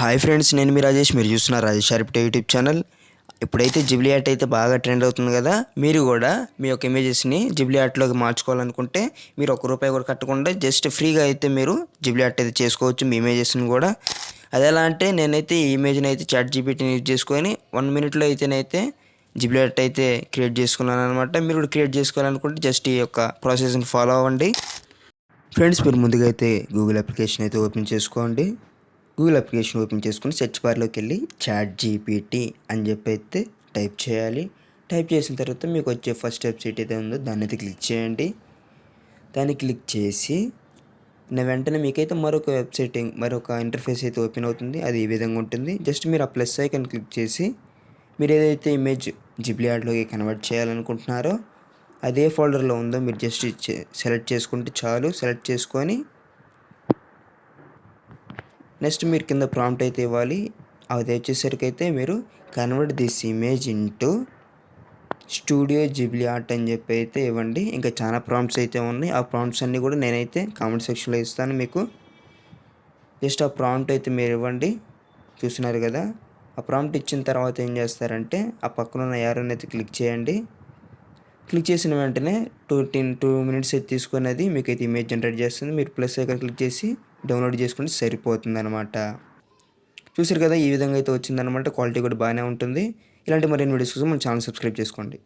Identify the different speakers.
Speaker 1: Hi friends, నేను మీ రాజేష్. మీరు చూస్తున్న రాజేష్ షార్ప్టే యూట్యూబ్ ఛానల్. ఇప్పుడైతే జిబ్లీ ఆర్ట్ అయితే బాగా ట్రెండ్ అవుతుంది కదా. మీరు కూడా మీ యొక్క ఇమేజెస్ని జిబ్లీ ఆర్ట్లోకి మార్చుకోవాలనుకుంటే మీరు ₹1 కూడా కట్టకుండా జస్ట్ ఫ్రీగా అయితే మీరు జిబ్లీ ఆర్ట్ అయితే చేసుకోవచ్చు మీ ఇమేజెస్ని కూడా. అది ఎలా అంటే, నేనైతే ఈ ఇమేజ్ని అయితే చాట్‌జీపీటీని యూజ్ చేసుకొని 1 మినిట్లో అయితేనైతే జిబ్లీ ఆర్ట్ అయితే క్రియేట్ చేసుకున్నాను అనమాట. మీరు కూడా క్రియేట్ చేసుకోవాలనుకుంటే జస్ట్ ఈ యొక్క ప్రాసెస్ని ఫాలో అవ్వండి ఫ్రెండ్స్. మీరు ముందుగా అయితే గూగుల్ అప్లికేషన్ అయితే ఓపెన్ చేసుకోండి. గూగుల్ అప్లికేషన్ ఓపెన్ చేసుకుని సెర్చ్ బార్లోకి వెళ్ళి చాట్‌జీపీటీ అని చెప్పి అయితే టైప్ చేయాలి. టైప్ చేసిన తర్వాత మీకు వచ్చే ఫస్ట్ వెబ్సైట్ అయితే ఉందో దాన్ని అయితే క్లిక్ చేయండి. దాన్ని క్లిక్ చేసి వెంటనే మీకైతే మరొక ఇంటర్ఫేస్ అయితే ఓపెన్ అవుతుంది. అది ఈ విధంగా ఉంటుంది. జస్ట్ మీరు ఆ ప్లస్ ఐకాన్ క్లిక్ చేసి మీరు ఏదైతే ఇమేజ్ జిబ్లీ ఆర్ట్లోకి కన్వర్ట్ చేయాలనుకుంటున్నారో అదే ఫోల్డర్లో ఉందో మీరు జస్ట్ సెలెక్ట్ చేసుకుంటే చాలు. సెలెక్ట్ చేసుకొని నెక్స్ట్ మీరు కింద ప్రాంప్ట్ అయితే ఇవ్వాలి. అది వచ్చేసరికి అయితే మీరు convert this image into studio Ghibli art అని చెప్పి అయితే ఇవ్వండి. ఇంకా చాలా ప్రాంప్ట్స్ అయితే ఉన్నాయి. ఆ ప్రాంప్ట్స్ అన్నీ కూడా నేనైతే కామెంట్ సెక్షన్లో ఇస్తాను మీకు. జస్ట్ ఆ ప్రాంప్ట్ అయితే మీరు ఇవ్వండి. చూస్తున్నారు కదా. ఆ ప్రాంప్ట్ ఇచ్చిన తర్వాత ఏం చేస్తారంటే ఆ పక్కన ఉన్న యారోని అయితే క్లిక్ చేయండి. క్లిక్ చేసిన వెంటనే 2 మినిట్స్ అయితే తీసుకున్నది మీకైతే ఇమేజ్ జనరేట్ చేస్తుంది. మీరు ప్లస్ ఐకాన్ క్లిక్ చేసి డౌన్లోడ్ చేసుకుంటే సరిపోతుంది అనమాట. చూసారు కదా, ఈ విధంగా అయితే వచ్చిందనమాట. క్వాలిటీ కూడా బాగానే ఉంటుంది. ఇలాంటి మరిన్ని వీడియోస్ కోసం మన ఛానల్ సబ్స్క్రైబ్ చేసుకోండి.